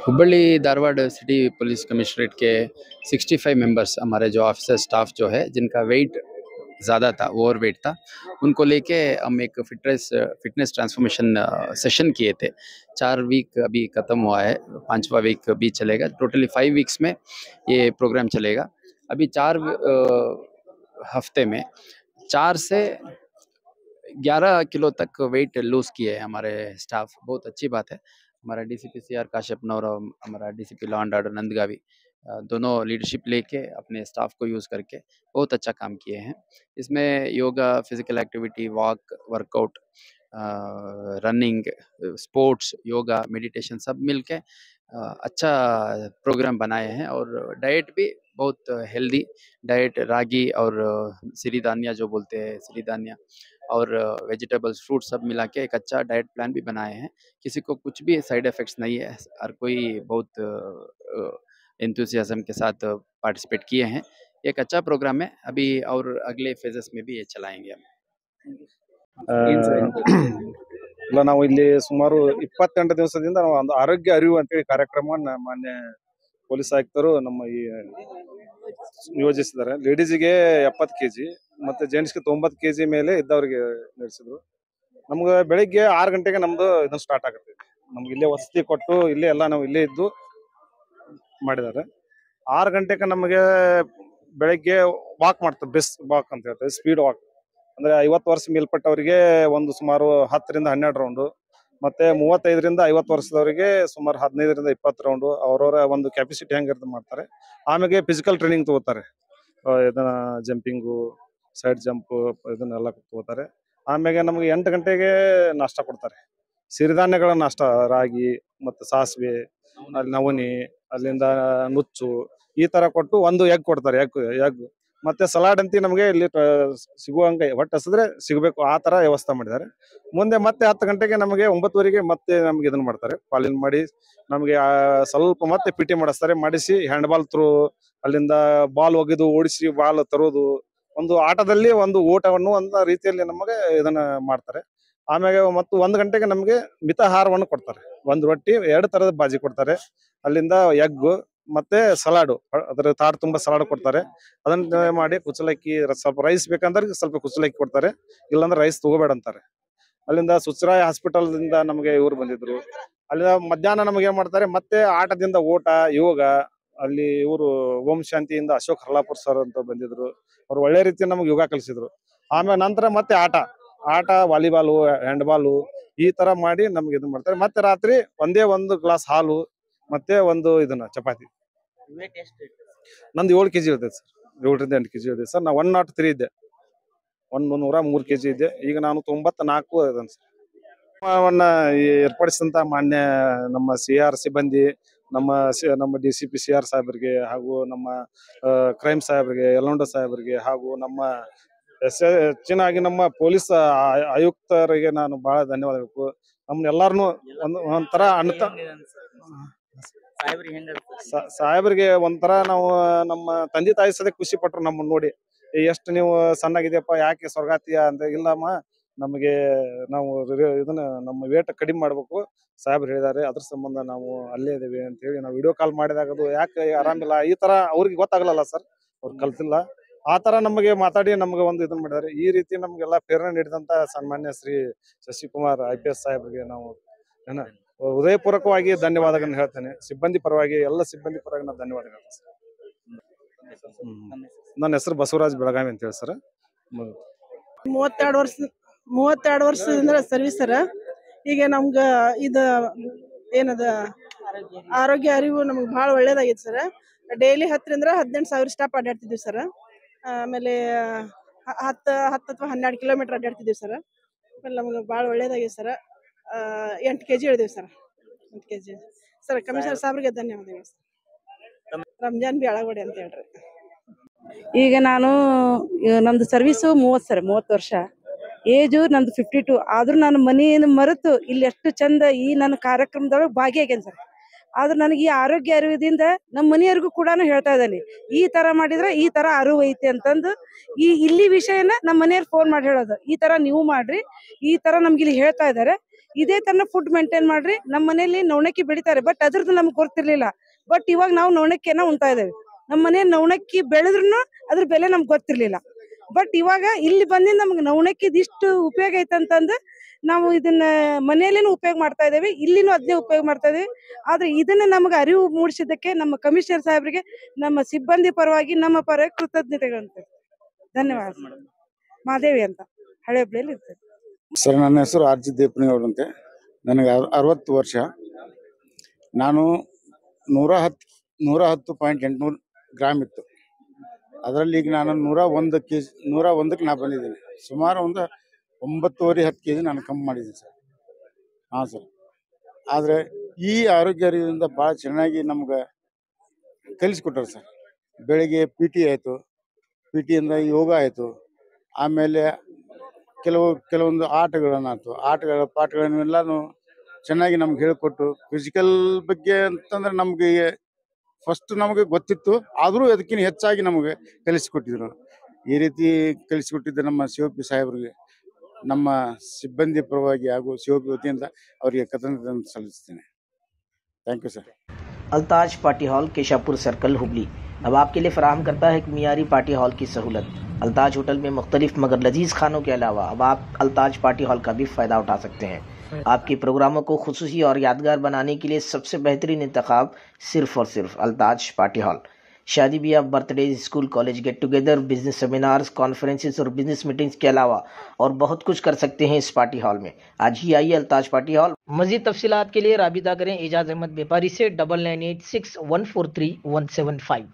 Hubli Dharwad city police commissionerate के 65 members हमारे जो ऑफिसर स्टाफ जो है जिनका वेट ज़्यादा था, ओवर वेट था, उनको लेके हम एक फिटनेस ट्रांसफॉर्मेशन सेशन किए थे। 4 वीक अभी ख़त्म हुआ है, 5वां वीक भी चलेगा। टोटली 5 वीक्स में ये प्रोग्राम चलेगा। अभी 4 हफ्ते में 4 से 11 किलो तक वेट लूज़ किए हैं हमारे स्टाफ। बहुत अच्छी बात है। हमारा डीसीपी सीआर काश्यपनवर और हमारा डीसीपी लॉ एंड ऑर्डर नंदगावी दोनों लीडरशिप लेके अपने स्टाफ को यूज़ करके बहुत अच्छा काम किए हैं। इसमें yoga, physical activity, walk, workout, running, sports, yoga, meditation सब मिलके अच्छा प्रोग्राम बनाए हैं। और डाइट भी बहुत हेल्दी डाइट, रागी और सिरीधान्या जो बोलते हैं, सिरीधान्या और वेजिटेबल्स, फ्रूट सब मिला के एक अच्छा डाइट प्लान भी बनाए हैं। किसी को कुछ भी साइड इफ़ेक्ट्स नहीं है। हर कोई बहुत एंथुसियाज़्म के साथ पार्टिसिपेट किए हैं। एक अच्छा प्रोग्राम है। अभी और अगले फेजेस में भी ये चलाएँगे हम। ಇಲ್ಲ ನಾವು ಇಲ್ಲಿ ಸುಮಾರು 28 ದಿವಸದಿಂದ ನಾವು ಒಂದು ಆರೋಗ್ಯ ಅರಿವು ಅಂತೇಳಿ ಕಾರ್ಯಕ್ರಮವನ್ನ ಮಾನ್ಯ ಪೊಲೀಸ್ ಆಯುಕ್ತರು ನಮ್ಮ ಈ ನಿಯೋಜಿಸಿದ್ದಾರೆ. ಲೇಡೀಸ್ಗೆ 70 ಕೆಜಿ ಮತ್ತೆ ಜೆಂಟ್ಸ್ಗೆ 90 ಕೆಜಿ ಮೇಲೆ ಇದ್ದವರಿಗೆ ನಡೆಸಿದ್ರು. ನಮ್ಗೆ ಬೆಳಿಗ್ಗೆ 6 ಗಂಟೆಗೆ ನಮ್ದು ಇದನ್ನ ಸ್ಟಾರ್ಟ್ ಆಗುತ್ತೆ. ನಮ್ಗೆ ಇಲ್ಲೇ ವಸತಿ ಕೊಟ್ಟು ಇಲ್ಲೇ ಎಲ್ಲ ನಾವು ಇಲ್ಲೇ ಇದ್ದು ಮಾಡಿದ್ದಾರೆ. 6 ಗಂಟೆಗೆ ನಮಗೆ ಬೆಳಿಗ್ಗೆ ವಾಕ್ ಮಾಡ್ತಾರೆ, ಬೆಸ್ಟ್ ವಾಕ್ ಅಂತ ಹೇಳ್ತಾರೆ, ಸ್ಪೀಡ್ ವಾಕ್. ಅಂದ್ರೆ 50 ವರ್ಷ ಮೇಲ್ಪಟ್ಟವರಿಗೆ ಒಂದು ಸುಮಾರು 10 ರಿಂದ 12 ರೌಂಡು, ಮತ್ತೆ 35 ರಿಂದ 50 ವರ್ಷದವರಿಗೆ ಸುಮಾರು 15 ರಿಂದ 20 ರೌಂಡು ಅವರವರ ಒಂದು ಕೆಪಾಸಿಟಿ ಹೆಂಗಿರುತ್ತೆ ಮಾಡ್ತಾರೆ. ಆಮೇಲೆ ಫಿಸಿಕಲ್ ಟ್ರೈನಿಂಗ್ ತಗೋತಾರೆ. ಇದನ್ನ ಜಂಪಿಂಗು, ಸೈಡ್ ಜಂಪ್ ಇದನ್ನೆಲ್ಲ ತಗೋತಾರೆ. ಆಮೇಲೆ ನಮ್ಗೆ 8 ಗಂಟೆಗೆ ನಾಷ್ಟ ಕೊಡ್ತಾರೆ. ಸಿರಿಧಾನ್ಯಗಳ ನಾಷ್ಟ, ರಾಗಿ ಮತ್ತು ಸಾಸಿವೆ, ಅಲ್ಲಿ ನವಣಿ, ಅಲ್ಲಿಂದ ನುಚ್ಚು, ಈ ತರ ಕೊಟ್ಟು ಒಂದು ಎಗ್ ಕೊಡ್ತಾರೆ. ಎಗ್ ಮತ್ತೆ ಸಲಾಡ್ ಅಂತ ನಮಗೆ ಇಲ್ಲಿ ಸಿಗುವಂಗೆ ಹೊಟ್ಟೆ ಹಸಿದ್ರೆ ಸಿಗಬೇಕು ಆ ತರ ವ್ಯವಸ್ಥೆ ಮಾಡಿದ್ದಾರೆ. ಮುಂದೆ ಮತ್ತೆ 10 ಗಂಟೆಗೆ ನಮಗೆ 9ವರೆಗೆ ಮತ್ತೆ ನಮ್ಗೆ ಇದನ್ನ ಮಾಡ್ತಾರೆ, ಪಾಲಿನ್ ಮಾಡಿ ನಮಗೆ ಸ್ವಲ್ಪ ಮತ್ತೆ ಪಿಟಿ ಮಾಡಿಸ್ತಾರೆ. ಮಾಡಿಸಿ ಹ್ಯಾಂಡ್ ಬಾಲ್ ಥ್ರೋ, ಅಲ್ಲಿಂದ ಬಾಲ್ ಒಗೆದು ಓಡಿಸಿ ಬಾಲ್ ತರೋದು, ಒಂದು ಆಟದಲ್ಲಿ ಒಂದು ಓಟವನ್ನು ಒಂದು ರೀತಿಯಲ್ಲಿ ನಮಗೆ ಇದನ್ನ ಮಾಡ್ತಾರೆ. ಆಮೇಲೆ ಮತ್ತು 1 ಗಂಟೆಗೆ ನಮಗೆ ಮಿತಾಹಾರವನ್ನು ಕೊಡ್ತಾರೆ. ಒಂದು ರೊಟ್ಟಿ, 2 ತರದ ಬಾಜಿ ಕೊಡ್ತಾರೆ, ಅಲ್ಲಿಂದ ಎಗ್ ಮತ್ತೆ ಸಲಾಡು, ಅದರ ತಾಟ್ ತುಂಬಾ ಸಲಾಡ್ ಕೊಡ್ತಾರೆ. ಅದನ್ನ ಮಾಡಿ ಕುಚಲಕ್ಕಿ, ಸ್ವಲ್ಪ ರೈಸ್ ಬೇಕಂದ್ರೆ ಸ್ವಲ್ಪ ಕುಚಲಕ್ಕಿ ಕೊಡ್ತಾರೆ, ಇಲ್ಲಾಂದ್ರೆ ರೈಸ್ ತಗೋಬೇಡ ಅಂತಾರೆ. ಅಲ್ಲಿಂದ ಸುಚರಾಯ ಹಾಸ್ಪಿಟಲ್ ದಿಂದ ನಮಗೆ ಇವ್ರು ಬಂದಿದ್ರು. ಅಲ್ಲಿಂದ ಮಧ್ಯಾಹ್ನ ನಮಗೆ ಏನ್ ಮಾಡ್ತಾರೆ, ಮತ್ತೆ ಆಟದಿಂದ ಓಟ, ಯೋಗ, ಅಲ್ಲಿ ಇವರು ಓಂ ಶಾಂತಿಯಿಂದ ಅಶೋಕ್ ಹರ್ಲಾಪುರ್ ಸರ್ ಅಂತ ಬಂದಿದ್ರು. ಅವ್ರು ಒಳ್ಳೆ ರೀತಿ ನಮ್ಗೆ ಯೋಗ ಕಲಿಸಿದ್ರು. ಆಮೇಲೆ ನಂತರ ಮತ್ತೆ ಆಟ ವಾಲಿಬಾಲು, ಹ್ಯಾಂಡ್ ಬಾಲು, ಈ ತರ ಮಾಡಿ ನಮ್ಗೆ ಇದನ್ನ ಮಾಡ್ತಾರೆ. ಮತ್ತೆ ರಾತ್ರಿ ಒಂದೇ ಒಂದು ಗ್ಲಾಸ್ ಹಾಲು ಮತ್ತೆ ಒಂದು ಇದನ್ನ ಚಪಾತಿ. ನಂದು 7 ಕೆಜಿ ಇರ್ತದೆ ಸರ್, 7 ರಿಂದ 8 ಕೆಜಿ ಇದೆ ಸರ್. ನಾ 103 ಇದ್ದೆ, 103 ಕೆಜಿ ಇದ್ದೆ. ಈಗ ನಾನು 94 ಇದ್ದೇನೆ ಸರ್. ಏರ್ಪಡಿಸಿದಂತ ಮಾನ್ಯ ನಮ್ಮ ಸಿಆರ್ ಸಿಬ್ಬಂದಿ, ನಮ್ಮ ಡಿಸಿಪಿ ಸಿಆರ್ ಸಾಹೇಬರಿಗೆ, ಹಾಗೂ ನಮ್ಮ ಕ್ರೈಮ್ ಸಾಹೇಬರಿಗೆ, ಯಲಹಂಕ ಸಾಹೇಬರಿಗೆ, ಹಾಗೂ ನಮ್ಮ ಹೆಚ್ಚಿನಾಗಿ ನಮ್ಮ ಪೊಲೀಸ್ ಆಯುಕ್ತರಿಗೆ ನಾನು ಬಹಳ ಧನ್ಯವಾದ ಹೇಳ್ಬೇಕು. ನಮ್ನೆಲ್ಲಾರನು ಒಂಥರ ಸಾಹೇಬರಿಗೆ ಒಂಥರ ನಾವು ನಮ್ಮ ತಂದೆ ತಾಯಿ ಸದೇ ಖುಷಿ ಪಟ್ರು ನಮ್ಮನ್ನ ನೋಡಿ. ಎಷ್ಟು ನೀವು ಸಣ್ಣಾಗಿದೆಯಪ್ಪ, ಯಾಕೆ ಸ್ವರ್ಗಾತಿಯ ಅಂತ. ಇಲ್ಲಮ್ಮ, ನಮಗೆ ನಾವು ಇದನ್ನ ನಮ್ಮ ವೇಟ್ ಕಡಿಮೆ ಮಾಡ್ಬೇಕು, ಸಾಹೇಬ್ರು ಹೇಳಿದಾರೆ, ಅದ್ರ ಸಂಬಂಧ ನಾವು ಅಲ್ಲೇ ಇದೇವೆ ಅಂತ ಹೇಳಿ ನಾವು ವಿಡಿಯೋ ಕಾಲ್ ಮಾಡಿದಾಗ ಅದು ಯಾಕೆ ಆರಾಮಿಲ್ಲ ಈ ತರ ಅವ್ರಿಗೆ ಗೊತ್ತಾಗಲ್ಲ ಸರ್, ಅವ್ರು ಕಲ್ತಿಲ್ಲ. ಆ ತರ ನಮಗೆ ಮಾತಾಡಿ ನಮ್ಗೆ ಒಂದು ಇದನ್ನ ಮಾಡಿದ್ದಾರೆ. ಈ ರೀತಿ ನಮ್ಗೆಲ್ಲ ಪ್ರೇರಣೆ ನೀಡಿದಂತ ಸನ್ಮಾನ್ಯ ಶ್ರೀ ಶಶಿಕುಮಾರ್ IPS ಸಾಹೇಬ್ರಿಗೆ ನಾವು ಹೃದಯಪೂರ್ವಕವಾಗಿ ಧನ್ಯವಾದಗಳನ್ನ ಹೇಳ್ತೇನೆ. ಸಿಬ್ಬಂದಿ ಪರವಾಗಿ, ಎಲ್ಲ ಸಿಬ್ಬಂದಿ ಪರವಾಗಿ ನಾನು ಧನ್ಯವಾದಗಳು. ನನ್ನ ಹೆಸರು ಬಸವರಾಜ್ ಬೆಳಗಾವಿ ಅಂತ ಹೇಳಿ ಸರ್. 32 ವರ್ಷದಿಂದ ಸರ್ವಿಸ್ ಸರ್. ಈಗ ನಮ್ಗ ಇದು ಏನದ ಆರೋಗ್ಯ ಅರಿವು ನಮ್ಗೆ ಭಾಳ ಒಳ್ಳೇದಾಗೈತೆ ಸರ್. ಡೈಲಿ 10 ರಿಂದ 18 ಸಾವಿರ ಸ್ಟಾಪ್ ಅಡ್ಡಾಡ್ತಿದ್ವಿ ಸರ್. ಆಮೇಲೆ 10 ಅಥವಾ 12 ಕಿಲೋಮೀಟರ್ ಅಡ್ಡಾಡ್ತಿದ್ವಿ ಸರ್. ಆಮೇಲೆ ನಮ್ಗೆ ಭಾಳ ಒಳ್ಳೇದಾಗೈತೆ ಸರ್. 8 ಕೆಜಿ ಇಳಿದೀವಿ ಸರ್. 8 KG sir. ಕಮಿಷನರ್ ಸಾಹೇಬ್ರಿಗೆ ಧನ್ಯವಾದಗಳು ಸರ್. ರಂಜಾನ್ ಬಿ ಅಳಗಡೆ ಅಂತ ಹೇಳ್ರಿ. ಈಗ ನಾನು ನಮ್ದು ಸರ್ವಿಸು 30 ವರ್ಷ, ಏಜು ನಂದು 52. ಆದ್ರೂ ನಾನು ಮನೆಯನ್ನು ಮರೆತು ಇಲ್ಲಿ ಎಷ್ಟು ಚಂದ ಈ ನನ್ನ ಕಾರ್ಯಕ್ರಮದೊಳಗೆ ಭಾಗಿಯಾಗೇನೆ ಸರ್. ಆದ್ರೆ ನನಗೆ ಈ ಆರೋಗ್ಯ ಅರಿವಿದಿಂದ ನಮ್ಮ ಮನೆಯವ್ರಿಗೂ ಕೂಡ ಹೇಳ್ತಾ ಇದ್ದಾನೆ, ಈ ತರ ಮಾಡಿದ್ರೆ ಈ ತರ ಅರಿವು ಐತಿ ಅಂತಂದು ಇಲ್ಲಿ ವಿಷಯನ ನಮ್ಮ ಮನೆಯವ್ರು ಫೋನ್ ಮಾಡಿ ಹೇಳೋದು, ಈ ತರ ನೀವು ಮಾಡ್ರಿ, ಈ ತರ ನಮ್ಗೆ ಇಲ್ಲಿ ಹೇಳ್ತಾ ಇದಾರೆ, ಇದೇ ತರ ಫುಡ್ ಮೇಂಟೈನ್ ಮಾಡ್ರಿ. ನಮ್ಮ ಮನೆಯಲ್ಲಿ ನವಣಕ್ಕಿ ಬೆಳಿತಾರೆ, ಬಟ್ ಅದ್ರದ್ದು ನಮ್ಗೆ ಗೊತ್ತಿರ್ಲಿಲ್ಲ. ಬಟ್ ಇವಾಗ ನಾವು ನವಣಕ್ಕಿಯನ್ನ ಉಣ್ತಾ ಇದ್ದೇವೆ. ನಮ್ಮ ಮನೆಯಲ್ಲಿ ನವಣಕ್ಕಿ ಬೆಳೆದ್ರು ಅದ್ರ ಬೆಲೆ ನಮ್ಗೆ ಗೊತ್ತಿರ್ಲಿಲ್ಲ. ಬಟ್ ಇವಾಗ ಇಲ್ಲಿ ಬಂದಿಂದ ನಮ್ಗೆ ನವಣಕ್ಕಿದ್ ಇಷ್ಟು ಉಪಯೋಗ ಐತಂತಂದು ನಾವು ಇದನ್ನ ಮನೆಯಲ್ಲೇನು ಉಪಯೋಗ ಮಾಡ್ತಾ ಇದ್ದೇವೆ, ಇಲ್ಲಿನೂ ಅದನ್ನೇ ಉಪಯೋಗ ಮಾಡ್ತಾ ಇದ್ದೇವೆ. ಆದ್ರೆ ಇದನ್ನ ನಮ್ಗೆ ಅರಿವು ಮೂಡಿಸಿದ್ದಕ್ಕೆ ನಮ್ಮ ಕಮಿಷನರ್ ಸಾಹೇಬ್ರಿಗೆ ನಮ್ಮ ಸಿಬ್ಬಂದಿ ಪರವಾಗಿ ನಮ್ಮ ಪರ ಕೃತಜ್ಞತೆಗಳಂತೆ. ಧನ್ಯವಾದ. ಮಾದೇವಿ ಅಂತ ಹಳೆ ಹುಬ್ಳಿಯಲ್ಲಿ ಇರ್ತೇವೆ ಸರ್. ನನ್ನ ಹೆಸರು ಆರ್ ಜಿ ದೇಪನಗೌಡ ಅಂತೆ. ನನಗೆ 60 ವರ್ಷ. ನಾನು 110.800 ಗ್ರಾಮ್ ಇತ್ತು. ಅದರಲ್ಲಿ ಈಗ ನಾನು 101ಕ್ಕೆ ನಾ ಬಂದಿದ್ದೀನಿ. ಸುಮಾರು ಒಂದು 9.5-10 kg ನಾನು ಕಮ್ಮಿ ಮಾಡಿದ್ದೀನಿ ಸರ್. ಹಾಂ ಸರ್. ಆದರೆ ಈ ಆರೋಗ್ಯ ಅರಿವಿಂದ ಭಾಳ ಚೆನ್ನಾಗಿ ನಮ್ಗೆ ಕಲಿಸ್ಕೊಟ್ಟಾರೆ ಸರ್. ಬೆಳಿಗ್ಗೆ PT ಆಯಿತು, PTಯಿಂದ ಯೋಗ ಆಯಿತು, ಆಮೇಲೆ ಕೆಲವೊಂದು ಆಟಗಳನ್ನಾಯ್ತು, ಪಾಠಗಳನ್ನೆಲ್ಲನೂ ಚೆನ್ನಾಗಿ ನಮ್ಗೆ ಹೇಳಿಕೊಟ್ಟು, ಫಿಸಿಕಲ್ ಬಗ್ಗೆ ಅಂತಂದ್ರೆ ನಮಗೆ ಫಸ್ಟ್ ನಮಗೆ ಗೊತ್ತಿತ್ತು, ಆದರೂ ಅದಕ್ಕಿಂತ ಹೆಚ್ಚಾಗಿ ನಮಗೆ ಕಲಿಸಿಕೊಟ್ಟಿದ್ರು. ಈ ರೀತಿ ಕಲಿಸಿಕೊಟ್ಟಿದ್ದ ನಮ್ಮ COP ಸಾಹೇಬರಿಗೆ ನಮ್ಮ ಸಿಬ್ಬಂದಿ ಪರವಾಗಿ ಹಾಗೂ COP ವತಿಯಿಂದ ಅವರಿಗೆ ಕೃತಜ್ಞತೆ ಸಲ್ಲಿಸ್ತೇನೆ. Thank you sir. Altaj party hall Keshapur circle Hubli अब आपके लिए फराहम करता है एक मियारी पार्टी हॉल की सहूलत। अल्ताज होटल में मुख्तलिफ मगर लजीज खानों के अलावा अब आप अल्ताज पार्टी हॉल का भी फ़ायदा उठा सकते हैं। आपके प्रोग्रामों को खुसूसी और यादगार बनाने के लिए सबसे बेहतरीन इंतखाब सिर्फ और सिर्फ अल्ताज पार्टी हॉल। शादी ब्याह, birthday, school college get together, business seminars, conferences और बिजनेस मीटिंग्स के अलावा और बहुत कुछ कर सकते हैं इस पार्टी हॉल में। आज ही आइए अल्ताज पार्टी हॉल। मजीद तफसीलात के लिए राबिता करें एजाज अहमद व्यापारी से 9986143175।